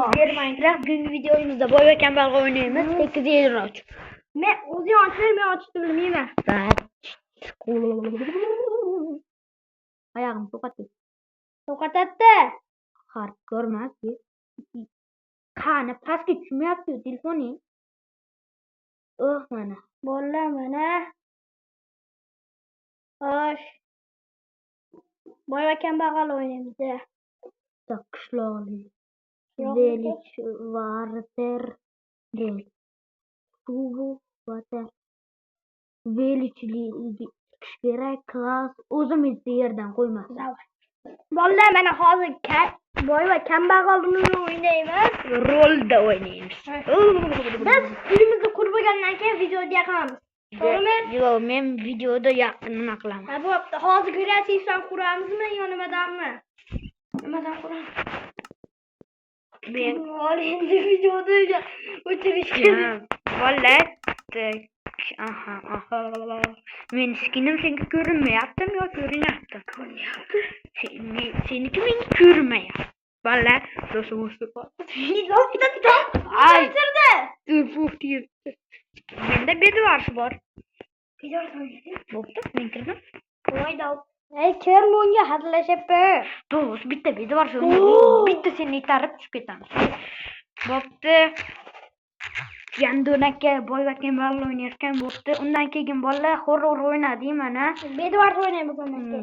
Sizler Minecraft bugünkü videomuzda boy ve kemberle oynuyoruz. 8 7 aç. Men o'zing ochib, men ochishni bilmayman. Ayağım tokat. To'xtatdi. Harf görmez ki. Kana pastga tushmayapti telefoni. Mana. Bolalar mana. Xo'sh. Boy va kambag'al o'ynaymiz. Takışlali. Veliç vardır. Gel. Suvu vardır. Veliçli kerak klas o'zimizni yerdan qo'ymas. Bolalar mana hozir boy va kambag'alni o'ynaymiz. Rolda o'ynaymiz. Biz uyimizni qurib bo'lgandan keyin videoda yaqinamiz. To'g'rimi? Yo'q, men videoda nima qilaman? Ha, bo'pti. Hozir kreativdan quramizmi yo nimadanmi? Nimadan quramiz? Men endi videoda o'chirish kerak. Vallahi men skinim senga ko'rinmayaptimi yo ko'rinyapti? Ko'rinyapti. Seniki menga ko'rinmayapti. Vallahi do'stim Ay. Menda bedvars bor. Bedvars o'ynaydi. Bo'pti, men kirdim. Voyda. Ey, kim bunga hazillashyapti? Do'st, bitta bedvars Oo. o'ynaydi. Bitta seni itarib tushib ketamiz. Bo'pti. Yandon aka boy va kambag'al o'ynayotgan bo'pti. Undan keyin bolalar horror o'ynadi mana. Bedvars o'ynaymiz bo'lmoqda.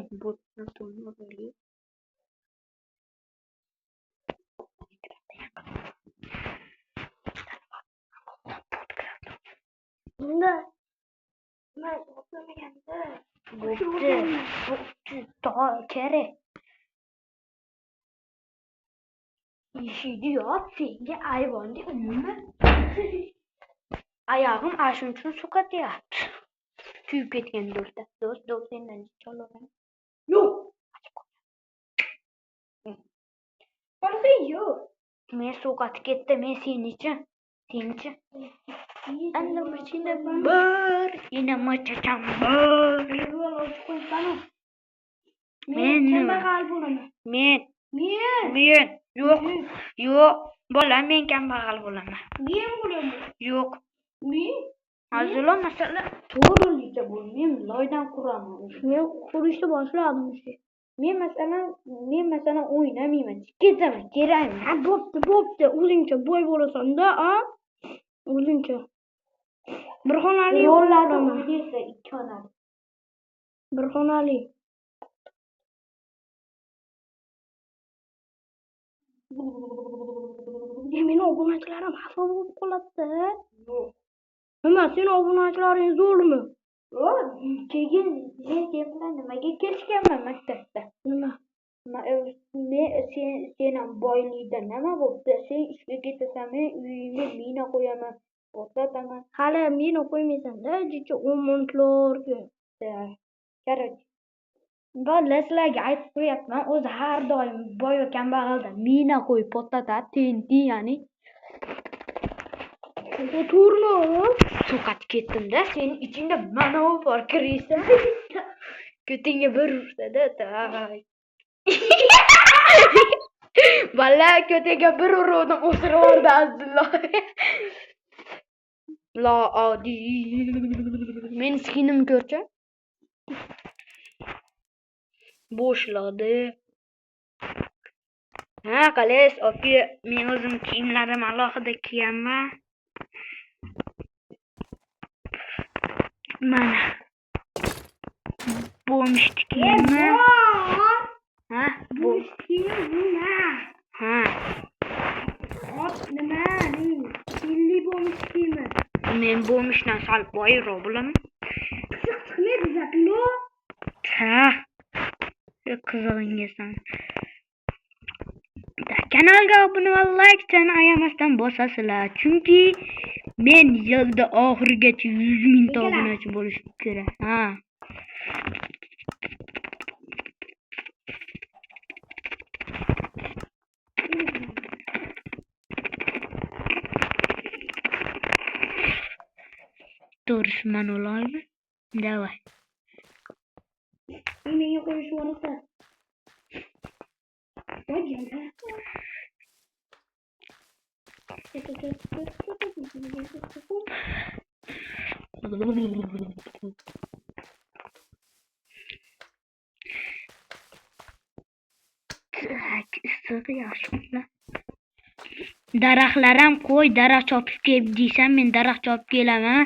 Bunda men o'tmaganda. Bo'pti. Kerak. Ishidi yot senga ayvonda umuman. Ayog'im ashun uchun suqatyapti. Kuyib ketgan do'stlar. Do'st sendan cholaman. Yo'q. Qanday yo'q? Men suqat ketdi, men senichi. Anna machina bor, ina machacham bor. Men kambag'al bo'laman. Men yo'q. Bola men kambag'al bo'laman. Men bo'laman. Yo'q. Men Hazilo masala to'g'riligicha bu. Men loydan quraman. Men qurishni boshladim. Men masalan o'ynamayman. Ketaman, kerakmi? Ha, bo'pti. O'zingcha boy bo'lasan-da, a? O'zingcha. Bir xonali rollarni o'ynaysa ikki xonali. Bir xonali. Meni obunachilarim xafa bo'lib qoladi. Yo'q. Nima, seni obunachilaring zo'rmi? Yo'q, keyin men bilan nimaga kelishganman maktabda? Nima? Sen boylikdan nima bo'pti? Sen ishga ketasan, men uyimga mina qo'yaman, o'tlataman. Hali mina qo'ymaysan-da, jicha o'monlarga. Kerak. Bolalar sizlarga aytib qo'yapman, o'zi har doim boy va kambag'aldan mina qo'yib potlatadi, tenti, ya'ni. To'g'rimi? Suqat ketdim-da, sening ichingda mana u bor, kiraysan. Ko'tingga bir ursa-da, Vallahi ko'tingga bir uruvdim, o'siraverdi Abdulloh. La odi. Men skinim ko'rcha. Bo'shladi. Ha, qalaysiz, aka, men o'zim kiyimlarim alohida kiyaman. Mana. Bo'mishtikimi? Ha, Bo'mishtikimi? Ha. Nima? Milli bo'mishtikimi? Men bo'mishdan sal boyroq bo'laman. Chiqmaydi zaklo. Ha. Qizig'ingizdan. Kanalga obuna va like-ni ayamasdan bosasizlar. Chunki men yilda oxirigacha 100 ming obunachi bo'lish kerak. Ha. To'g'risini olaymi? Davay. Menga qo'yishib olasan. Voy, Issig'i yaxshi. Daraxtlar ham qo'y, daraxt chopib kel deysan, men daraxt chopib kelaman.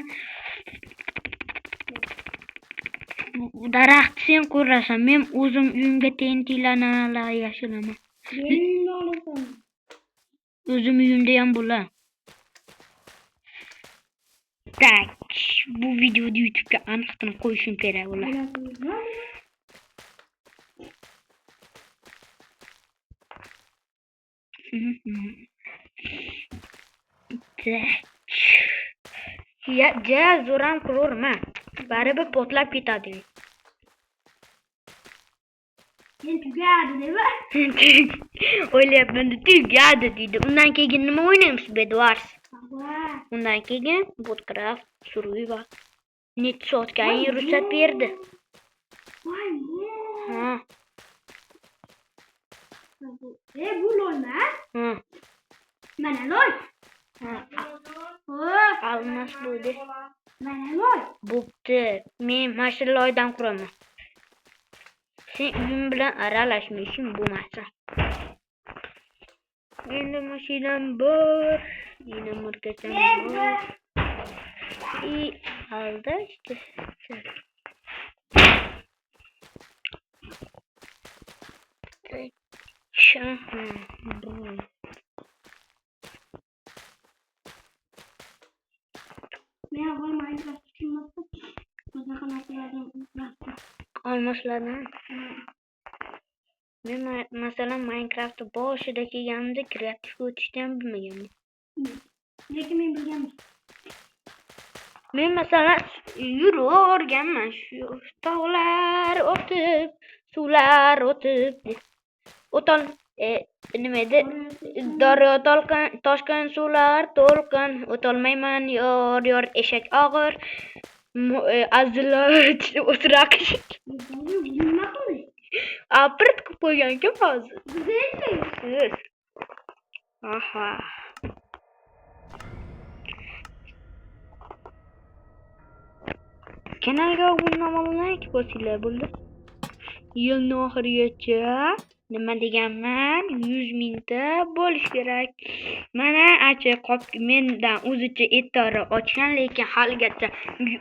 Daraxt sen qo'rasan, men o'zim uyimga tentilana yashiraman. Uyimni olasan. O'zim uyimda ham bo'lar. Tak, bu videoni YouTube'ga aniqdan qo'yishim kerak bo'lar. Ja, zo'ram qilurman. Baribir portlab ketadi. Men tugadi deba. O'ylayapman, tugadi deydi. Undan keyin nima o'ynaymiz? Bedwars. Undan keyin Bootcraft, Survival. Necha soatga ruxsat berdi. Voy. Ha. Bu loyma? Ha. Mana loy. Almas bo'ldi. Mana loy. Bo'pti. Men mashalloydan quraman. Sen uyim bilan aralashmishing bo'lmasa. Endi mashinam bor. Yine markacham bor. Aldı işte. Men avval Minecraft tushunmasdim. Bunaqa narsalardan bilmasdim. Olmashlardan. Men masalan Minecraft boshida kelganimda kreativ o'tishni ham bilmaganman. Lekin men bilganman. Men masalan yuraverganman shu tog'lar o'tib, suvlar o'tib. O'tol nima edi? Daryo toshgan suvlar to'lqin, o'tolmayman yor eshak og'ir. Azizlar o'tirak. Nima qildi? Aprit qo'ygan kim hozir? Siz. Aha. Kanalga obuna bo'lmaylik bo'lsanglar bo'ldi. Yilning oxirigacha nima deganman? 100 mingta bo'lish kerak. Mana acha qop mendan o'zicha e'tibor ochgan, lekin haligacha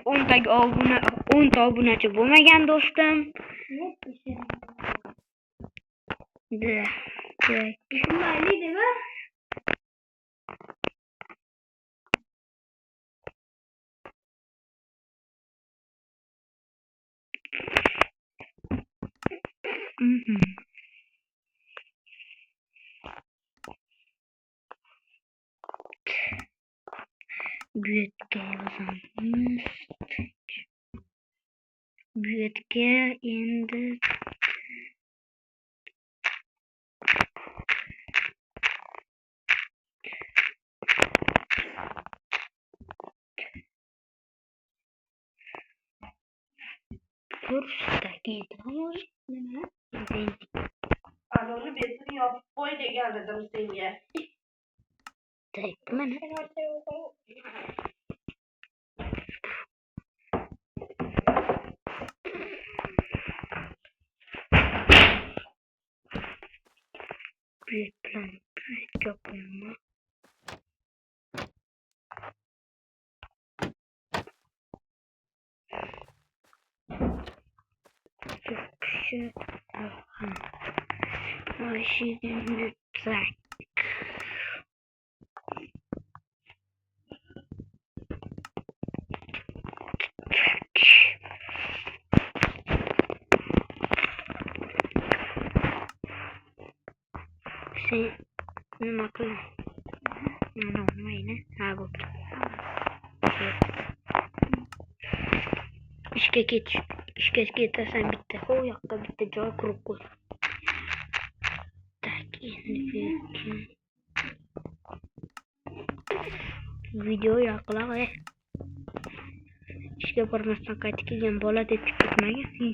10 ta obunachi bo'lmagan do'stim. Mayli deba. Bu yerga yozamiz. Bu yerga endi kursdagi nima? Anoni betini yopib qo'y degan edim senga. Tak, mana. Bir plan yapılma. Yoksa maşinin tak. Sen nima qiling? Mana olmaydi. Ha, bo'pti. Ishga ketasan bitta. O yoqqa bitta joy qurib qo'y. Tak, endi video yoqiladi. Ishga bormasdan qaytib kelgan bola deb kutmagan.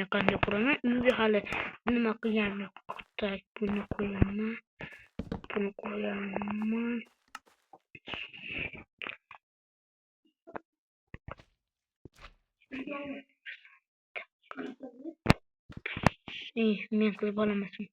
men qanday quraman? Uyga hali nima qilganim yo'q. Tak, buni qo'yaman. Buni qo'yaman. Men qiz bolamasman.